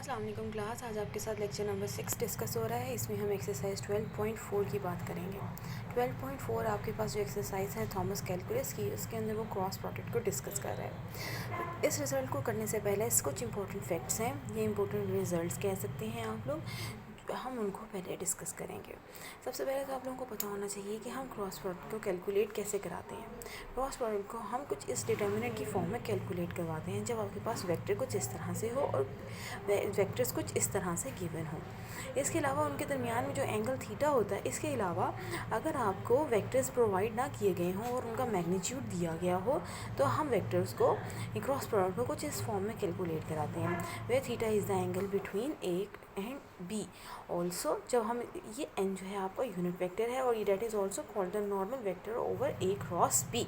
अस्सलाम वालेकुम क्लास। आज आपके साथ लेक्चर नंबर 6 डिस्कस हो रहा है। इसमें हम एक्सरसाइज 12.4 की बात करेंगे। 12.4 आपके पास जो एक्सरसाइज है थॉमस कैलकुलस की, उसके अंदर वो क्रॉस प्रोडक्ट को डिस्कस कर रहा है। इस रिज़ल्ट को करने से पहले कुछ इंपॉर्टेंट फैक्ट्स हैं, ये इंपॉर्टेंट रिजल्ट्स कह सकते हैं आप लोग, हम उनको पहले डिस्कस करेंगे। सबसे पहले तो आप लोगों को पता होना चाहिए कि हम क्रॉस प्रोडक्ट को कैलकुलेट कैसे कराते हैं। क्रॉस प्रोडक्ट को हम कुछ इस डिटर्मिनेंट की फॉर्म में कैलकुलेट करवाते हैं जब आपके पास वेक्टर कुछ इस तरह से हो और वेक्टर्स कुछ इस तरह से गिवन हो। इसके अलावा उनके दरमियान में जो एंगल थीटा होता है, इसके अलावा अगर आपको वेक्टर्स प्रोवाइड ना किए गए हों और उनका मैग्नीट्यूड दिया गया हो तो हम वेक्टर्स को क्रॉस प्रोडक्ट को कुछ इस फॉर्म में कैलकुलेट कराते हैं। Where theta is the angle between A and B. Also जब हम ये एन जो है आपका यूनिट वेक्टर है और that is also called the normal vector over A cross B.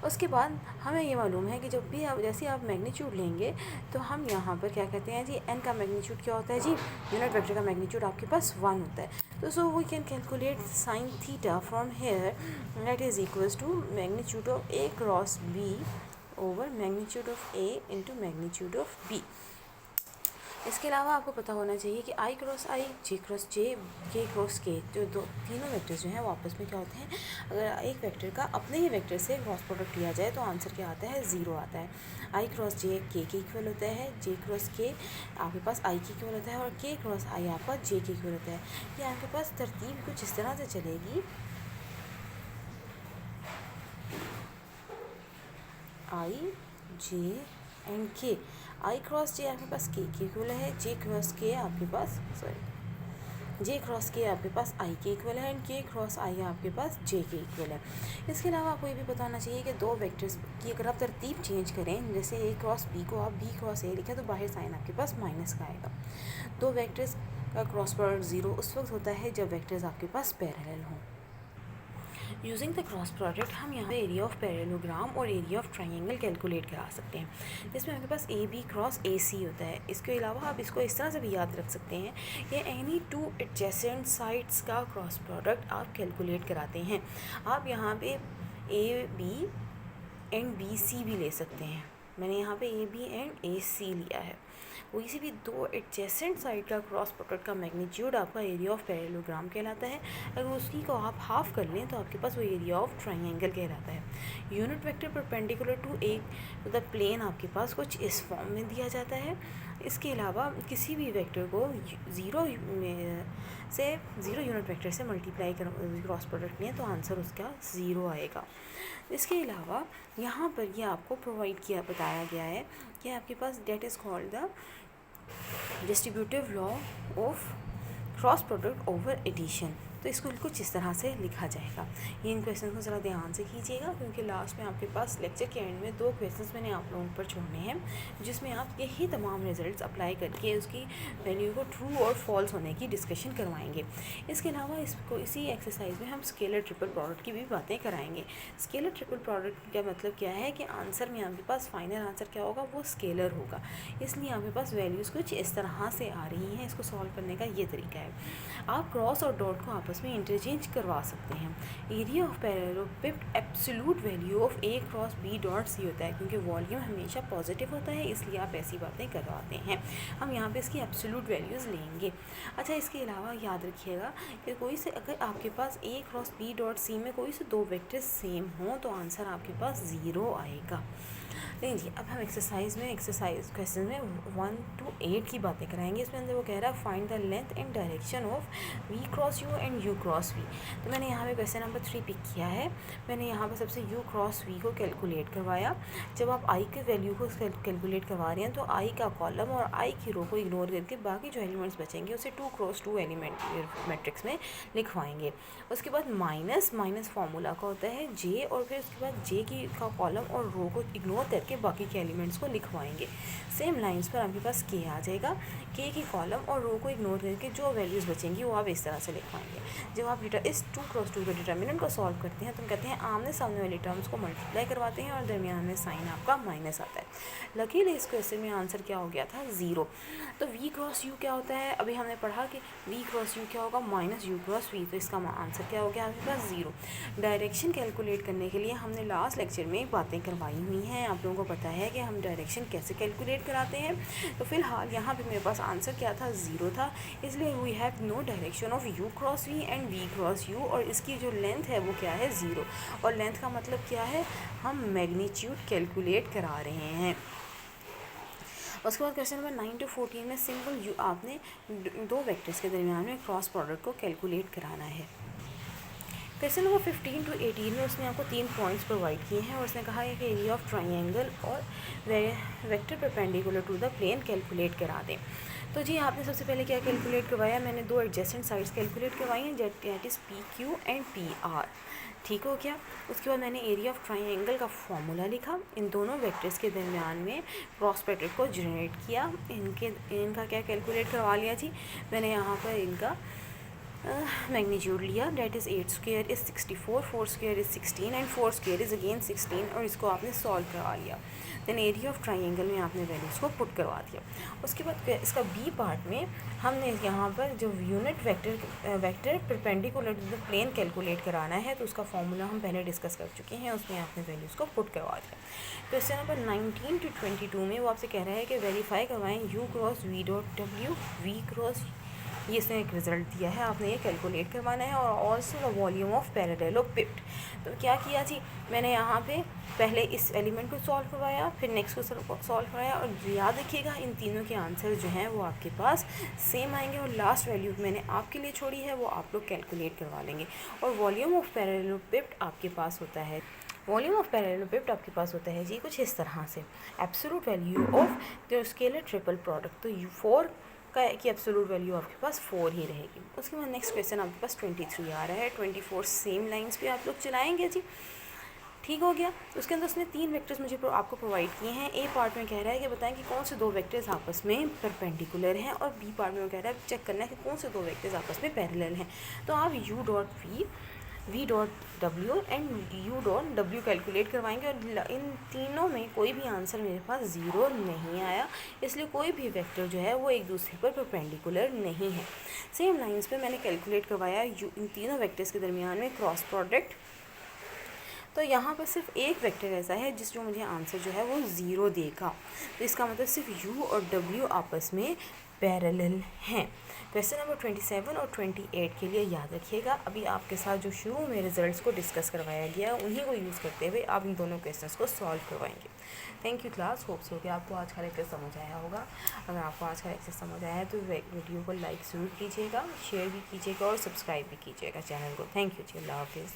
उसके बाद हमें ये मालूम है कि जब भी आप जैसे आप मैग्नीट्यूड लेंगे तो हम यहाँ पर क्या कहते हैं जी, एन का मैग्नीट्यूड क्या होता है जी, यूनिट वेक्टर का मैग्नीट्यूड आपके पास 1 होता है। तो so we can calculate sine theta from here, that is equals to magnitude of A cross B over magnitude of A into magnitude of B. इसके अलावा आपको पता होना चाहिए कि आई क्रॉस आई, जे क्रॉस जे, के क्रॉस के, जो दो तीनों वेक्टर्स जो हैं वो आपस में क्या होते हैं, अगर एक वेक्टर का अपने ही वेक्टर से क्रॉस प्रोडक्ट लिया जाए तो आंसर क्या आता है, 0 आता है। आई क्रॉस जे के इक्वल होता है, जे क्रॉस के आपके पास आई के इक्वल होता है और के क्रॉस आई आपका जे के इक्वल होता है। ये आपके पास तरतीब कुछ इस तरह से चलेगी, आई जे एंड के। आई क्रॉस जे आपके पास के इक्वल है, जे क्रॉस के आपके पास जे क्रॉस के आपके पास आई के इक्वल है एंड के क्रॉस आई आपके पास जे के इक्वल है। इसके अलावा आपको ये भी पता होना चाहिए कि दो वेक्टर्स की अगर आप तरतीब चेंज करें, जैसे ए क्रॉस बी को आप बी क्रॉस ए लिखें तो बाहर साइन आपके पास माइनस का आएगा। दो वेक्टर्स का क्रॉस प्रोडक्ट 0 उस वक्त होता है जब वेक्टर्स आपके पास पैरेलल हों। यूजिंग द क्रॉस प्रोडक्ट हम यहाँ पे एरिया ऑफ पैरेललोग्राम और एरिया ऑफ ट्राइंगल कैलकुलेट करा सकते हैं, जिसमें आपके पास ए बी क्रॉस ए सी होता है। इसके अलावा आप इसको इस तरह से भी याद रख सकते हैं कि एनी टू एडजेसेंट साइड्स का क्रॉस प्रोडक्ट आप कैलकुलेट कराते हैं। आप यहाँ पे A B and B C भी ले सकते हैं। मैंने यहाँ पे ए बी एंड ए सी लिया है। वो किसी भी दो एडजेसेंट साइड का क्रॉस प्रोडक्ट का मैग्नीट्यूड आपका एरिया ऑफ पैरेललोग्राम कहलाता है। अगर उसकी को आप हाफ कर लें तो आपके पास वो एरिया ऑफ ट्राइंगल कहलाता है। Unit vector perpendicular to A the plane आपके पास कुछ इस फॉर्म में दिया जाता है। इसके अलावा किसी भी वेक्टर को ज़ीरो यूनिट वेक्टर से मल्टीप्लाई कर क्रॉस प्रोडक्ट लें तो आंसर उसका 0 आएगा। इसके अलावा यहाँ पर ये आपको प्रोवाइड किया बताया गया है कि आपके पास that is called the distributive law of cross product over addition. तो इसको कुछ इस तरह से लिखा जाएगा। ये इन क्वेश्चन को ज़रा ध्यान से कीजिएगा, क्योंकि लास्ट में आपके पास लेक्चर के एंड में 2 क्वेश्चंस मैंने आप लोगों पर छोड़ने हैं, जिसमें आप यही तमाम रिजल्ट्स अप्लाई करके उसकी वैल्यू को ट्रू और फॉल्स होने की डिस्कशन करवाएंगे। इसके अलावा इसको इसी एक्सरसाइज में हम स्केलर ट्रिपल प्रोडक्ट की भी बातें कराएंगे। स्केलर ट्रिपल प्रोडक्ट का मतलब क्या है कि आंसर में आपके पास फाइनल आंसर क्या होगा, वो स्केलर होगा। इसलिए आपके पास वैल्यूज़ कुछ इस तरह से आ रही हैं। इसको सॉल्व करने का ये तरीका है, आप क्रॉस और डॉट को आपस में इंटरचेंज करवा सकते हैं। Area of parallelogram absolute value of A cross B dot C होता है, क्योंकि वॉल्यूम हमेशा पॉजिटिव होता है, इसलिए आप ऐसी बातें करवाते हैं। हम यहाँ पे इसकी एब्सोल्यूट वैल्यूज़ लेंगे। अच्छा, इसके अलावा याद रखिएगा कि कोई से अगर आपके पास ए क्रॉस बी डॉट सी में कोई से दो वेक्टर्स सेम हों तो आंसर आपके पास 0 आएगा। नहीं जी, अब हम एक्सरसाइज क्वेश्चन में 1 to 8 की बातें कराएंगे। इसमें अंदर वो कह रहा है find the length and direction of V cross U and U cross V. तो मैंने यहाँ पे क्वेश्चन नंबर 3 पिक किया है। मैंने यहाँ पर सबसे यू क्रॉस वी को कैलकुलेट करवाया। जब आप आई के वैल्यू को कैलकुलेट करवा रहे हैं तो आई का कॉलम और आई की रो को इग्नोर करके बाकी जो एलिमेंट्स बचेंगे उसे 2 क्रॉस 2 एलिमेंट मैट्रिक्स में लिखवाएंगे। उसके बाद माइनस फार्मूला का होता है जे, और फिर उसके बाद जे का कॉलम और रो को इग्नोर करके बाकी के एलिमेंट्स को लिखवाएंगे। सेम लाइंस पर आपके पास के आ जाएगा, के की कॉलम और रो को इग्नोर करके जो वैल्यूज़ बचेंगी वो आप इस तरह से लिखवाएंगे। जब आप इस 2 क्रॉस 2 के डिटर्मिनेंट को सॉल्व करते हैं तो हम कहते हैं आमने सामने वाली टर्म्स को मल्टीप्लाई करवाते हैं और दरमियान में साइन आपका माइनस आता है। लकीली इस क्वेश्चन में आंसर क्या हो गया था, 0। तो वी क्रॉस यू क्या होता है, अभी हमने पढ़ा कि वी क्रॉस यू क्या होगा, माइनस यू क्रॉस वी। तो इसका आंसर क्या हो गया आपके पास, 0। डायरेक्शन कैलकुलेट करने के लिए हमने लास्ट लेक्चर में बातें करवाई हुई हैं, आप आप लोगों को पता है कि हम डायरेक्शन कैसे कैलकुलेट कराते हैं। तो फिलहाल यहाँ पे मेरे पास आंसर क्या था, 0 था, इसलिए we have no direction of u cross v and v cross u, और इसकी जो लेंथ है वो क्या है, 0। और लेंथ का मतलब क्या है, हम मैग्नीट्यूड कैलकुलेट करा रहे हैं। उसके बाद क्वेश्चन नंबर 9 to 14 में सिंपल आपने दो वेक्टर्स के दरमियान में क्रॉस प्रोडक्ट को कैलकुलेट कराना है। क्वेश्चन नंबर 15 to 18 में उसने आपको 3 पॉइंट्स प्रोवाइड किए हैं और उसने कहा है कि एरिया ऑफ ट्राइंगल और vector perpendicular to the plane calculate करा दें। तो जी आपने सबसे पहले क्या कैलकुलेट करवाया, मैंने दो एडजेसेंट साइड्स कैलकुलेट करवाई हैं, that is P Q and P R. ठीक हो गया। उसके बाद मैंने एरिया ऑफ ट्राइंगल का फॉर्मूला लिखा, इन दोनों वेक्टर्स के दरमियान में क्रॉस प्रोडक्ट को जनरेट किया, इनका क्या कैलकुलेट करवा लिया जी, मैंने यहाँ पर इनका मैग्नीट्यूड लिया, that is 8 square is 64, 4 square is 16 and 4 square is again 16, और इसको आपने सॉल्व करवा लिया। देन एरिया ऑफ ट्राइंगल में आपने वैल्यूज़ को पुट करवा दिया। उसके बाद इसका बी पार्ट में हमने यहाँ पर जो unit vector perpendicular to the plane calculate कराना है, तो उसका फॉर्मूला हम पहले डिस्कस कर चुके हैं, उसमें आपने वैल्यूज़ को पुट करवा दिया। क्वेश्चन नंबर 19 to 22 में वो आपसे कह रहा है कि वेरीफाई करवाएं u cross v dot w, v cross, ये इसने एक रिज़ल्ट दिया है, आपने ये कैलकुलेट करवाना है, और ऑल्सो द वॉल्यूम ऑफ पैरेललोपिड। तो क्या किया जी, मैंने यहाँ पे पहले इस एलिमेंट को सॉल्व करवाया, फिर नेक्स्ट को सॉल्व करवाया, और याद रखिएगा इन तीनों के आंसर जो हैं वो आपके पास सेम आएंगे, और लास्ट वैल्यू मैंने आपके लिए छोड़ी है वो आप लोग कैलकुलेट करवा लेंगे। और वॉल्यूम ऑफ पैरेललोपिड आपके पास होता है, वॉल्यूम ऑफ पैरेललोपिड आपके पास होता है जी कुछ इस तरह से, absolute value of the scalar triple product, तो U4 की एब्सोल्यूट वैल्यू आपके पास 4 ही रहेगी। उसके बाद नेक्स्ट क्वेश्चन आपके पास 23 आ रहा है, 24 सेम लाइंस पे आप लोग चलाएंगे जी। ठीक हो गया। उसके अंदर उसने 3 वेक्टर्स मुझे आपको प्रोवाइड किए हैं। ए पार्ट में कह रहा है कि बताएं कि कौन से दो वेक्टर्स आपस में परपेंडिकुलर हैं, और बी पार्ट में कह रहा है चेक करना है कि कौन से दो वेक्टर्स आपस में पैरेलल हैं। तो आप u dot v dot w and u dot w calculate करवाएंगे, और इन तीनों में कोई भी आंसर मेरे पास 0 नहीं आया, इसलिए कोई भी वेक्टर जो है वो एक दूसरे पर परपेंडिकुलर नहीं है। सेम लाइंस पे मैंने कैलकुलेट करवाया इन तीनों वेक्टर्स के दरमियान में क्रॉस प्रोडक्ट। तो यहाँ पर सिर्फ एक वेक्टर ऐसा है जिस जो मुझे आंसर जो है वो 0 देगा, तो इसका मतलब सिर्फ u और w आपस में पैरेलल हैं। क्वेश्चन नंबर 27 और 28 के लिए याद रखिएगा, अभी आपके साथ जो शुरू में रिजल्ट्स को डिस्कस करवाया गया उन्हीं को यूज़ करते हुए आप इन दोनों क्वेश्चंस को सॉल्व करवाएंगे। थैंक यू क्लास, होप्स हो कि आपको आज का लेक्चर समझ आया होगा। अगर आपको आज का लेक्चर समझ आया है तो वीडियो को लाइक ज़रूर कीजिएगा, शेयर भी कीजिएगा और सब्सक्राइब भी कीजिएगा चैनल को। थैंक यू जी, अल्लाह हाफिज़।